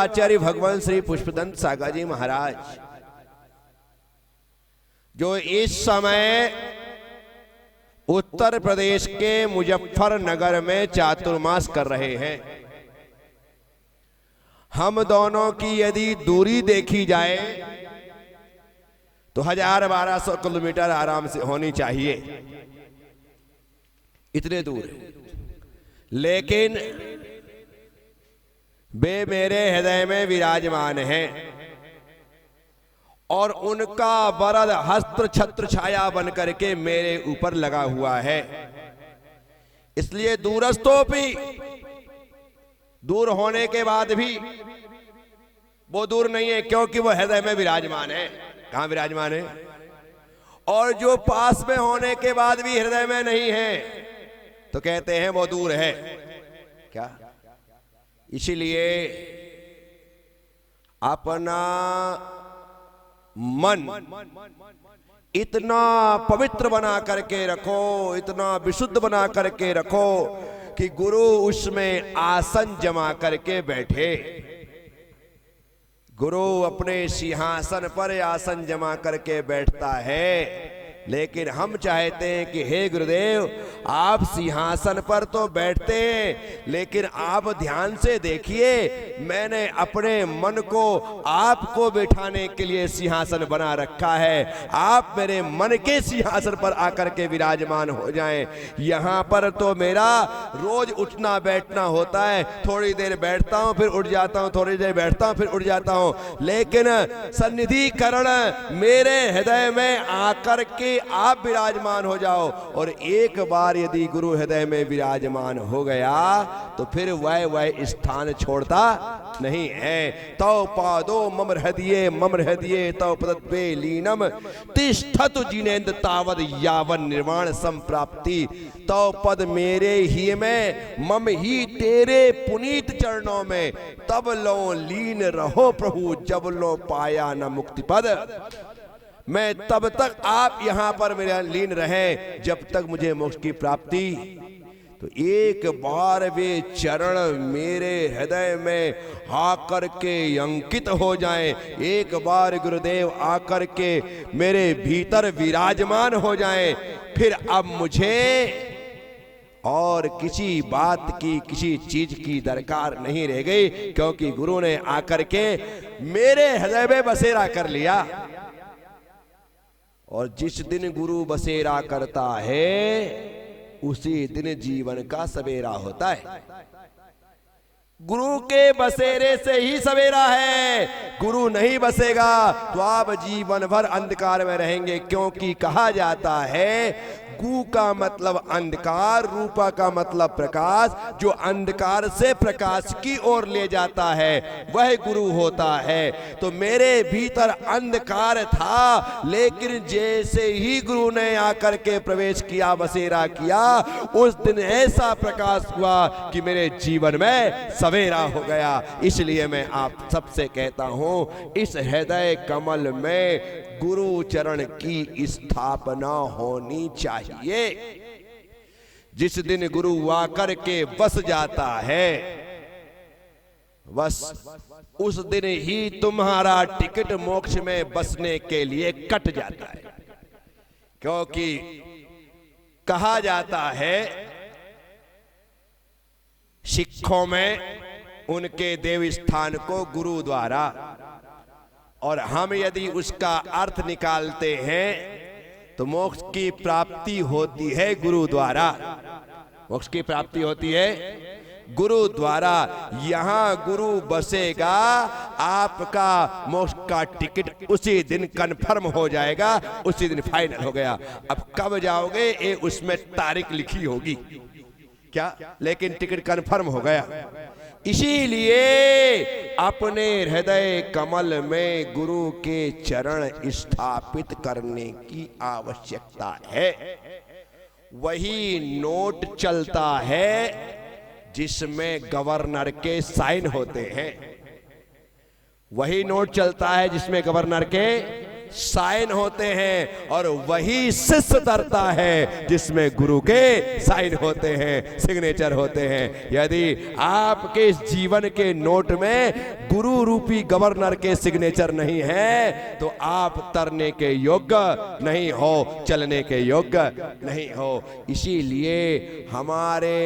आचार्य भगवान श्री पुष्पदंत सागर जी महाराज, जो इस समय उत्तर प्रदेश के मुजफ्फरनगर में चातुर्मास कर रहे हैं। हम दोनों की यदि दूरी देखी जाए तो 1000-1200 किलोमीटर आराम से होनी चाहिए, इतने दूर। लेकिन वे मेरे हृदय में विराजमान हैं और उनका वरद हस्त्र छत्र छाया बन करके मेरे ऊपर लगा हुआ है। इसलिए दूरस्थों भी, दूर होने के बाद भी वो दूर नहीं है, क्योंकि वो हृदय में विराजमान है। कहां विराजमान है? और जो पास में होने के बाद भी हृदय में नहीं है तो कहते हैं वो दूर है। क्या? इसीलिए अपना मन इतना पवित्र बना करके रखो, इतना विशुद्ध बना करके रखो कि गुरु उसमें आसन जमा करके बैठे। गुरु अपने सिंहासन पर आसन जमा करके बैठता है, लेकिन हम चाहते हैं कि हे गुरुदेव, आप सिंहासन पर तो बैठते हैं, लेकिन आप ध्यान से देखिए, मैंने अपने मन को आपको बैठाने के लिए सिंहासन बना रखा है। आप मेरे मन के सिंहासन पर आकर के विराजमान हो जाएं। यहाँ पर तो मेरा रोज उठना बैठना होता है, थोड़ी देर बैठता हूँ फिर उठ जाता हूँ, थोड़ी देर बैठता हूँ फिर उठ जाता हूँ, लेकिन सन्निधिकरण मेरे हृदय में आकर के आप विराजमान हो जाओ। और एक बार यदि गुरु हृदय में विराजमान हो गया तो फिर वह स्थान छोड़ता नहीं है। तो पादो मम हृदये तो पदत्वे लीनम तिष्ठतु जिनेन्द्र तावद यावन निर्वाण संप्राप्ति। तो पद मेरे ही में, मम ही तेरे पुनीत चरणों में, तब लो लीन रहो प्रभु, जब लो पाया न मुक्ति पद। मैं तब तक आप यहां पर मेरा लीन रहे जब तक मुझे मोक्ष की प्राप्ति। तो एक बार वे चरण मेरे हृदय में आकर के अंकित हो जाएं, एक बार गुरुदेव आकर के मेरे भीतर विराजमान हो जाएं, फिर अब मुझे और किसी बात की, किसी चीज की दरकार नहीं रह गई, क्योंकि गुरु ने आकर के मेरे हृदय में बसेरा कर लिया। और जिस दिन गुरु बसेरा करता है उसी दिन जीवन का सवेरा होता है। गुरु के बसेरे से ही सवेरा है। गुरु नहीं बसेगा तो आप जीवन भर अंधकार में रहेंगे, क्योंकि कहा जाता है गु का मतलब अंधकार, रूपा का मतलब प्रकाश। जो अंधकार से प्रकाश की ओर ले जाता है वह गुरु होता है। तो मेरे भीतर अंधकार था, लेकिन जैसे ही गुरु ने आकर के प्रवेश किया, बसेरा किया, उस दिन ऐसा प्रकाश हुआ कि मेरे जीवन में सवेरा हो गया। इसलिए मैं आप सबसे कहता हूं, इस हृदय कमल में गुरु चरण की स्थापना होनी चाहिए। जिस दिन गुरु आकर के बस जाता है, बस उस दिन ही तुम्हारा टिकट मोक्ष में बसने के लिए कट जाता है। क्योंकि कहा जाता है सिखों में उनके देव स्थान को गुरु द्वारा, और हम यदि उसका अर्थ निकालते हैं तो मोक्ष की प्राप्ति होती है गुरु द्वारा। मोक्ष की प्राप्ति होती है गुरु द्वारा। यहां गुरु बसेगा, आपका मोक्ष का टिकट उसी दिन कंफर्म हो जाएगा, उसी दिन फाइनल हो गया। अब कब जाओगे ये उसमें तारीख लिखी होगी क्या, लेकिन टिकट कंफर्म हो गया। इसीलिए अपने हृदय कमल में गुरु के चरण स्थापित करने की आवश्यकता है। वही नोट चलता है जिसमें गवर्नर के साइन होते हैं। वही नोट चलता है जिसमें गवर्नर के साइन होते हैं और वही शिष्य धरता है जिसमें गुरु के साइन होते हैं, सिग्नेचर होते हैं। यदि आपके इस जीवन के नोट में गुरु रूपी गवर्नर के सिग्नेचर नहीं है तो आप तरने के योग्य नहीं हो, चलने के योग्य नहीं हो। इसीलिए हमारे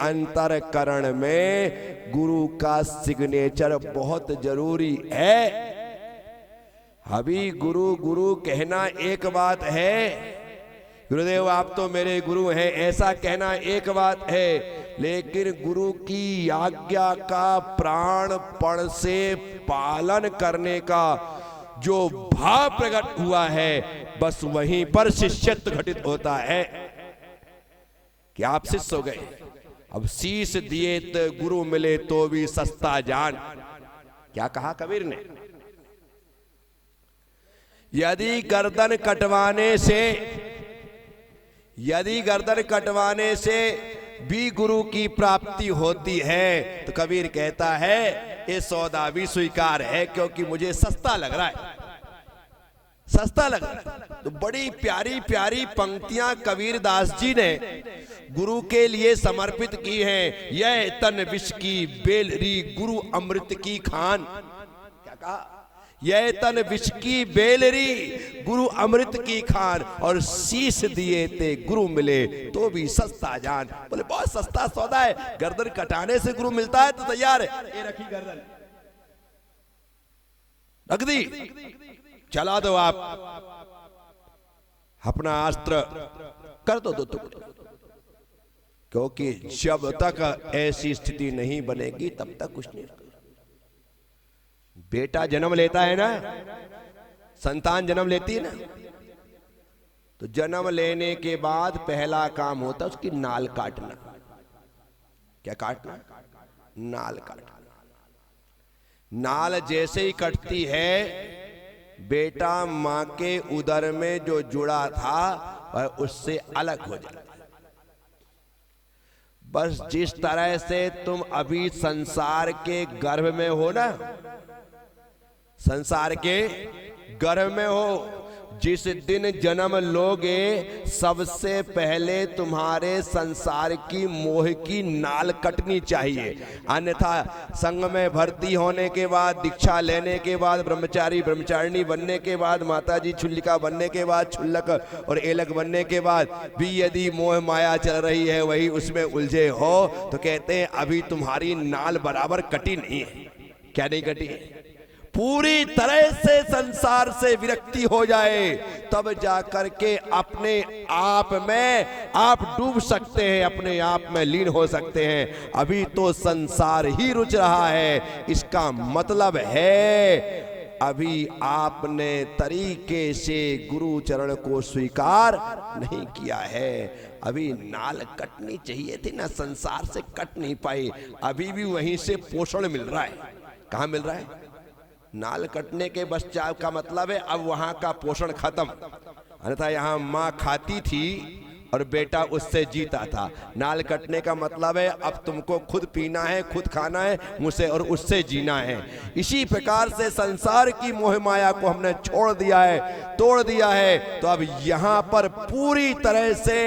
अंतरकरण में गुरु का सिग्नेचर बहुत जरूरी है। अभी गुरु गुरु कहना एक बात है, गुरुदेव आप तो मेरे गुरु हैं ऐसा कहना एक बात है, लेकिन गुरु की आज्ञा का प्राणपण से पालन करने का जो भाव प्रकट हुआ है बस वहीं पर शिष्यत्व घटित होता है कि आप शिष्य हो गए। अब शीश दिए तो गुरु मिले तो भी सस्ता जान, क्या कहा कबीर ने? यदि गर्दन कटवाने से भी गुरु की प्राप्ति होती है तो कबीर कहता है ये सौदा भी स्वीकार है, क्योंकि मुझे सस्ता लग रहा है, सस्ता लग रहा है। तो बड़ी प्यारी प्यारी पंक्तियां कबीर दास जी ने गुरु के लिए समर्पित की हैं। यह तन विष की बेलरी गुरु अमृत की खान, क्या कहा? यह तन विष की बेलरी गुरु अमृत की खान, और शीश दिए ते गुरु मिले तो भी सस्ता जान। बोले बहुत सस्ता सौदा है, गर्दन कटाने से गुरु मिलता है तो तैयार है, ये रखी गर्दन रख दी, चला दो आप अपना अस्त्र कर दो टुकड़े, क्योंकि जब तक ऐसी स्थिति नहीं बनेगी तब तक कुछ नहीं। बेटा जन्म लेता है ना, संतान जन्म लेती है ना, तो जन्म लेने के बाद पहला काम होता है उसकी नाल काटना। क्या काटना? नाल काटना। नाल जैसे ही कटती है बेटा मां के उदर में जो जुड़ा था वह उससे अलग हो जाता है। बस जिस तरह से तुम अभी संसार के गर्भ में हो ना, संसार के गर्भ में हो, जिस दिन जन्म लोगे सबसे पहले तुम्हारे संसार की मोह की नाल कटनी चाहिए। अन्यथा संघ में भर्ती होने के बाद, दीक्षा लेने के बाद, ब्रह्मचारी ब्रह्मचारिणी बनने के बाद, माताजी छुल्लिका बनने के बाद, छुल्लक और एलक बनने के बाद भी यदि मोह माया चल रही है वही उसमें उलझे हो तो कहते हैं अभी तुम्हारी नाल बराबर कटी नहीं है। क्या नहीं कटी है? पूरी तरह से संसार से विरक्ति हो जाए तब जाकर के अपने आप में आप डूब सकते हैं, अपने आप में लीन हो सकते हैं। अभी तो संसार ही रुच रहा है, इसका मतलब है अभी आपने तरीके से गुरु चरण को स्वीकार नहीं किया है। अभी नाल कटनी चाहिए थी ना, संसार से कट नहीं पाई, अभी भी वहीं से पोषण मिल रहा है। कहाँ मिल रहा है? नाल कटने के पश्चात का मतलब है अब वहां का पोषण खत्म। अन्यथा यहां मां खाती थी और बेटा उससे जीता था। नाल कटने का मतलब है अब तुमको खुद पीना है, खुद खाना है, मुझसे और उससे जीना है। इसी प्रकार से संसार की मोह माया को हमने छोड़ दिया है, तोड़ दिया है, तो अब यहाँ पर पूरी तरह से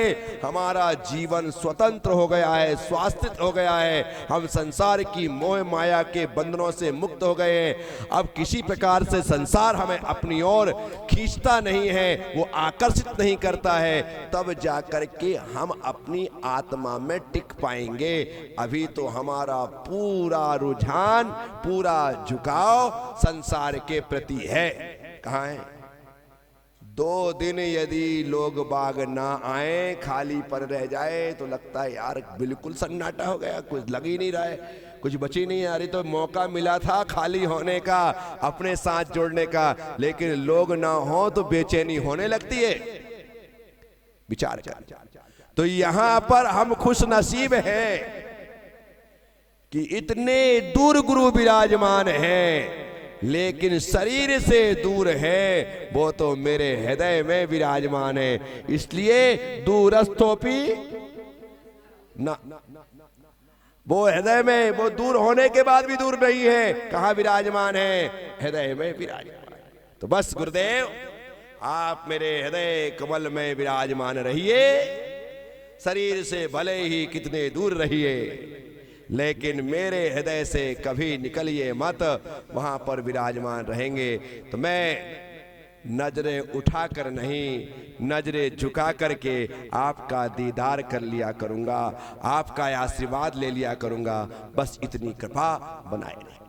हमारा जीवन स्वतंत्र हो गया है, स्वास्थ्य हो गया है। हम संसार की मोह माया के बंधनों से मुक्त हो गए हैं। अब किसी प्रकार से संसार हमें अपनी ओर खींचता नहीं है, वो आकर्षित नहीं करता है, तब जाकर करके हम अपनी आत्मा में टिक पाएंगे। अभी तो हमारा पूरा रुझान, पूरा झुकाव संसार के प्रति है। कहाँ है? 2 दिन यदि लोग बाग ना आए, खाली पर रह जाए तो लगता है यार बिल्कुल सन्नाटा हो गया, कुछ लग ही नहीं रहा है, कुछ बची नहीं आ रही। तो मौका मिला था खाली होने का, अपने साथ जोड़ने का, लेकिन लोग ना हो तो बेचैनी होने लगती है। विचार कर। तो यहां पर हम खुश नसीब हैं कि इतने दूर गुरु विराजमान हैं, लेकिन शरीर से दूर है, वो तो मेरे हृदय में विराजमान है। इसलिए दूरस्थोपी ना, वो हृदय में, वो दूर होने के बाद भी दूर नहीं है। कहाँ विराजमान है? हृदय में विराजमान। तो बस गुरुदेव आप मेरे हृदय कमल में विराजमान रहिए, शरीर से भले ही कितने दूर रहिए, लेकिन मेरे हृदय से कभी निकलिए मत, वहां पर विराजमान रहेंगे। तो मैं नजरें उठाकर नहीं, नजरें झुका करके आपका दीदार कर लिया करूंगा, आपका आशीर्वाद ले लिया करूंगा। बस इतनी कृपा बनाए रखें।